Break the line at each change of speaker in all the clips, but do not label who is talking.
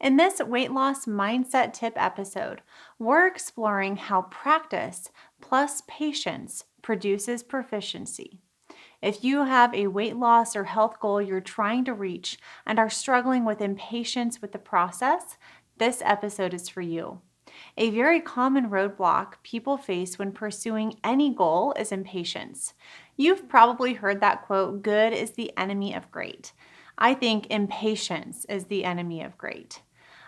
In this weight loss mindset tip episode, we're exploring how practice plus patience produces proficiency. If you have a weight loss or health goal you're trying to reach and are struggling with impatience with the process, this episode is for you. A very common roadblock people face when pursuing any goal is impatience. You've probably heard that quote, "Good is the enemy of great." I think impatience is the enemy of great.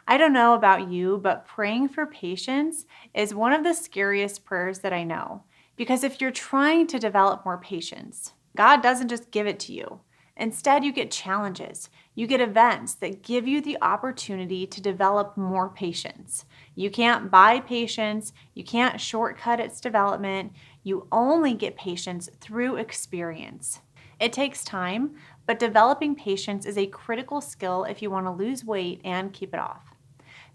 I don't know about you, but praying for patience is one of the scariest prayers that I know. Because if you're trying to develop more patience, God doesn't just give it to you. Instead, you get challenges. You get events that give you the opportunity to develop more patience. You can't buy patience. You can't shortcut its development. You only get patience through experience. It takes time, but developing patience is a critical skill if you want to lose weight and keep it off.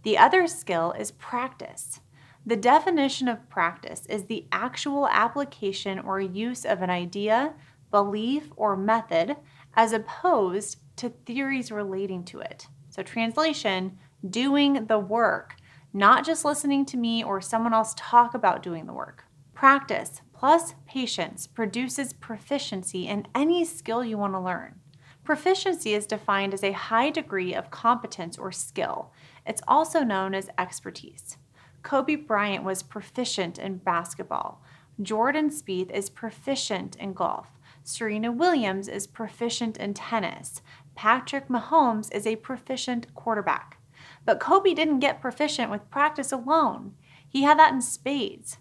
The other skill is practice. The definition of practice is the actual application or use of an idea, belief, or method as opposed to theories relating to it. So, translation, doing the work, not just listening to me or someone else talk about doing the work. Practice plus patience produces proficiency in any skill you want to learn. Proficiency is defined as a high degree of competence or skill. It's also known as expertise. Kobe Bryant was proficient in basketball. Jordan Spieth is proficient in golf. Serena Williams is proficient in tennis. Patrick Mahomes is a proficient quarterback. But Kobe didn't get proficient with practice alone. He had that in spades.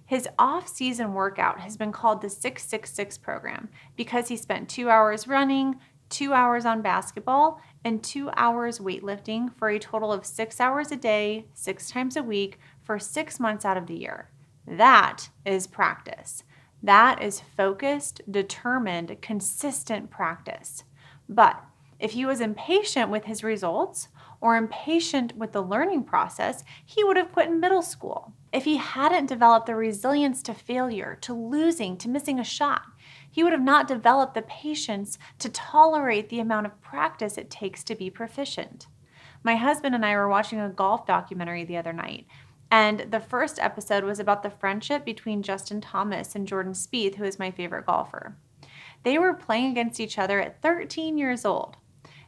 His off-season workout has been called the 666 program because he spent 2 hours running, 2 hours on basketball, and 2 hours weightlifting for a total of 6 hours a day, 6 times a week for 6 months out of the year. That is practice. That is focused, determined, consistent practice. But if he was impatient with his results or impatient with the learning process, he would have quit in middle school. If he hadn't developed the resilience to failure, to losing, to missing a shot, he would have not developed the patience to tolerate the amount of practice it takes to be proficient. My husband and I were watching a golf documentary the other night, and the first episode was about the friendship between Justin Thomas and Jordan Spieth, who is my favorite golfer. They were playing against each other at 13 years old.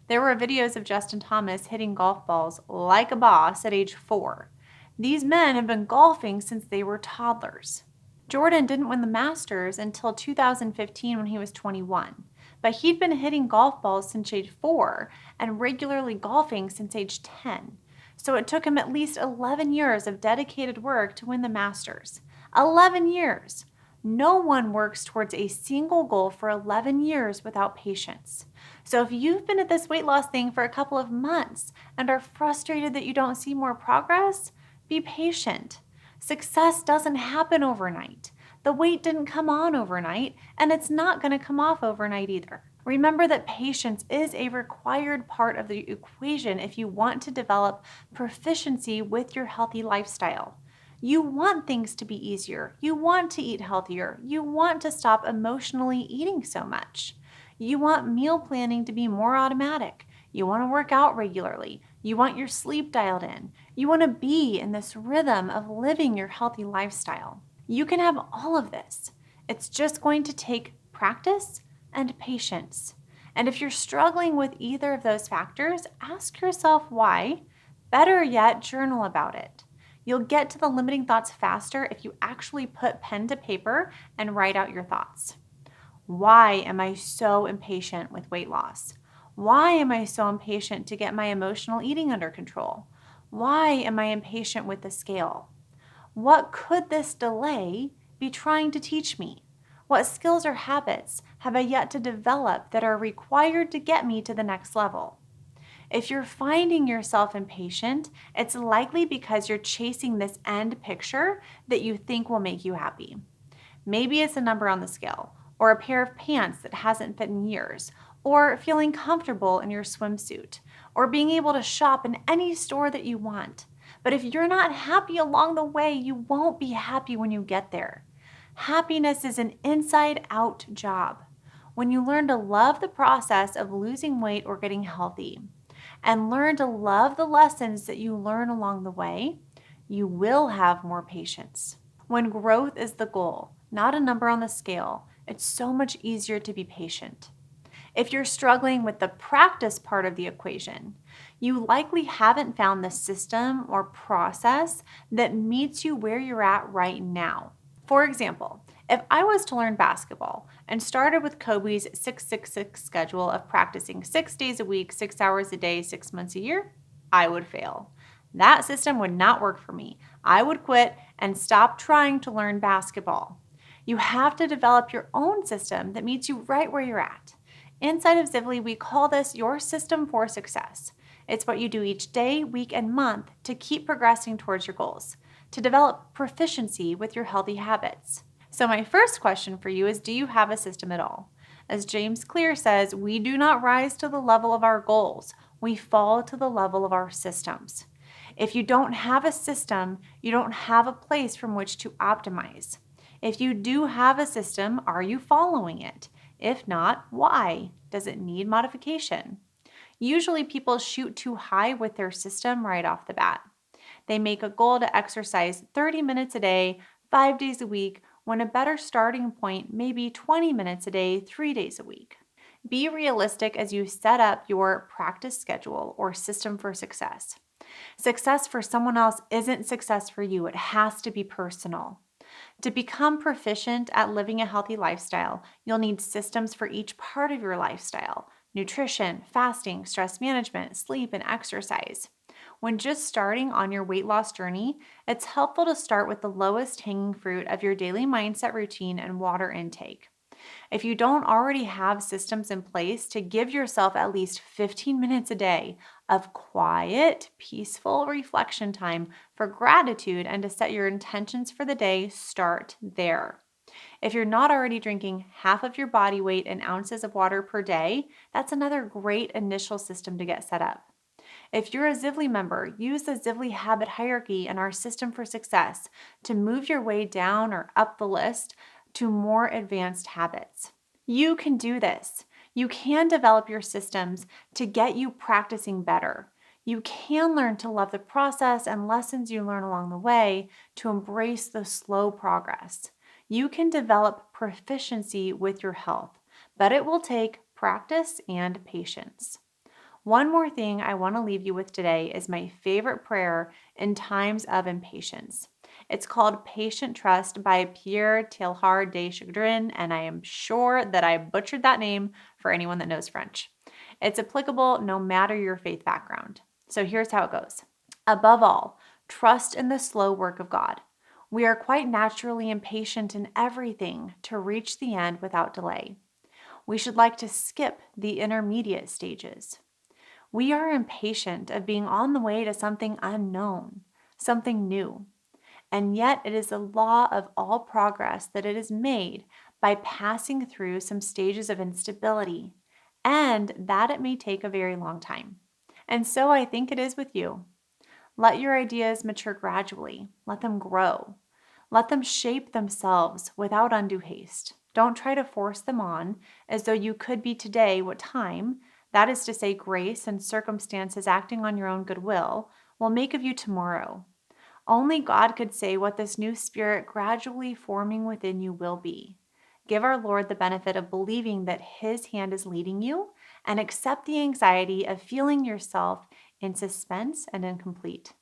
There were videos of Justin Thomas hitting golf balls like a boss at age 4. These men have been golfing since they were toddlers. Jordan didn't win the Masters until 2015 when he was 21, but he'd been hitting golf balls since age 4 and regularly golfing since age 10. So it took him at least 11 years of dedicated work to win the Masters. 11 years! No one works towards a single goal for 11 years without patience. So if you've been at this weight loss thing for a couple of months and are frustrated that you don't see more progress, be patient. Success doesn't happen overnight. The weight didn't come on overnight, and it's not going to come off overnight either. Remember that patience is a required part of the equation if you want to develop proficiency with your healthy lifestyle. You want things to be easier. You want to eat healthier. You want to stop emotionally eating so much. You want meal planning to be more automatic. You want to work out regularly. You want your sleep dialed in. You want to be in this rhythm of living your healthy lifestyle. You can have all of this. It's just going to take practice and patience. And if you're struggling with either of those factors, ask yourself why. Better yet, journal about it. You'll get to the limiting thoughts faster if you actually put pen to paper and write out your thoughts. Why am I so impatient with weight loss? Why am I so impatient to get my emotional eating under control? Why am I impatient with the scale? What could this delay be trying to teach me? What skills or habits have I yet to develop that are required to get me to the next level? If you're finding yourself impatient, it's likely because you're chasing this end picture that you think will make you happy. Maybe it's a number on the scale, or a pair of pants that hasn't fit in years, or feeling comfortable in your swimsuit, or being able to shop in any store that you want. But if you're not happy along the way, you won't be happy when you get there. Happiness is an inside-out job. When you learn to love the process of losing weight or getting healthy, and learn to love the lessons that you learn along the way, you will have more patience. When growth is the goal, not a number on the scale, it's so much easier to be patient. If you're struggling with the practice part of the equation, you likely haven't found the system or process that meets you where you're at right now. For example, if I was to learn basketball and started with Kobe's 666 schedule of practicing 6 days a week, 6 hours a day, 6 months a year, I would fail. That system would not work for me. I would quit and stop trying to learn basketball. You have to develop your own system that meets you right where you're at. Inside of Zivli, we call this your system for success. It's what you do each day, week, and month to keep progressing towards your goals, to develop proficiency with your healthy habits. So my first question for you is, do you have a system at all? As James Clear says, we do not rise to the level of our goals. We fall to the level of our systems. If you don't have a system, you don't have a place from which to optimize. If you do have a system, are you following it? If not, why? Does it need modification? Usually people shoot too high with their system right off the bat. They make a goal to exercise 30 minutes a day, 5 days a week, when a better starting point may be 20 minutes a day, 3 days a week. Be realistic as you set up your practice schedule or system for success. Success for someone else isn't success for you. It has to be personal. To become proficient at living a healthy lifestyle, you'll need systems for each part of your lifestyle: nutrition, fasting, stress management, sleep, and exercise. When just starting on your weight loss journey, it's helpful to start with the lowest hanging fruit of your daily mindset routine and water intake. If you don't already have systems in place, to give yourself at least 15 minutes a day of quiet, peaceful reflection time for gratitude and to set your intentions for the day, start there. If you're not already drinking half of your body weight in ounces of water per day, that's another great initial system to get set up. If you're a Zivli member, use the Zivli habit hierarchy and our system for success to move your way down or up the list to more advanced habits. You can do this. You can develop your systems to get you practicing better. You can learn to love the process and lessons you learn along the way, to embrace the slow progress. You can develop proficiency with your health, but it will take practice and patience. One more thing I want to leave you with today is my favorite prayer in times of impatience. It's called Patient Trust by Pierre Teilhard de Chagrin, and I am sure that I butchered that name for anyone that knows French. It's applicable no matter your faith background. So here's how it goes. Above all, trust in the slow work of God. We are quite naturally impatient in everything to reach the end without delay. We should like to skip the intermediate stages. We are impatient of being on the way to something unknown, something new. And yet it is the law of all progress that it is made by passing through some stages of instability, and that it may take a very long time. And so I think it is with you. Let your ideas mature gradually. Let them grow. Let them shape themselves without undue haste. Don't try to force them on as though you could be today what time, that is to say, grace and circumstances acting on your own goodwill, will make of you tomorrow. Only God could say what this new spirit gradually forming within you will be. Give our Lord the benefit of believing that His hand is leading you, and accept the anxiety of feeling yourself in suspense and incomplete.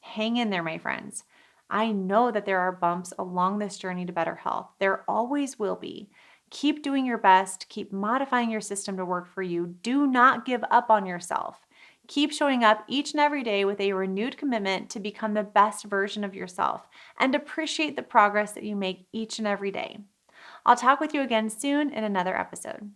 Hang in there, my friends. I know that there are bumps along this journey to better health. There always will be. Keep doing your best. Keep modifying your system to work for you. Do not give up on yourself. Keep showing up each and every day with a renewed commitment to become the best version of yourself, and appreciate the progress that you make each and every day. I'll talk with you again soon in another episode.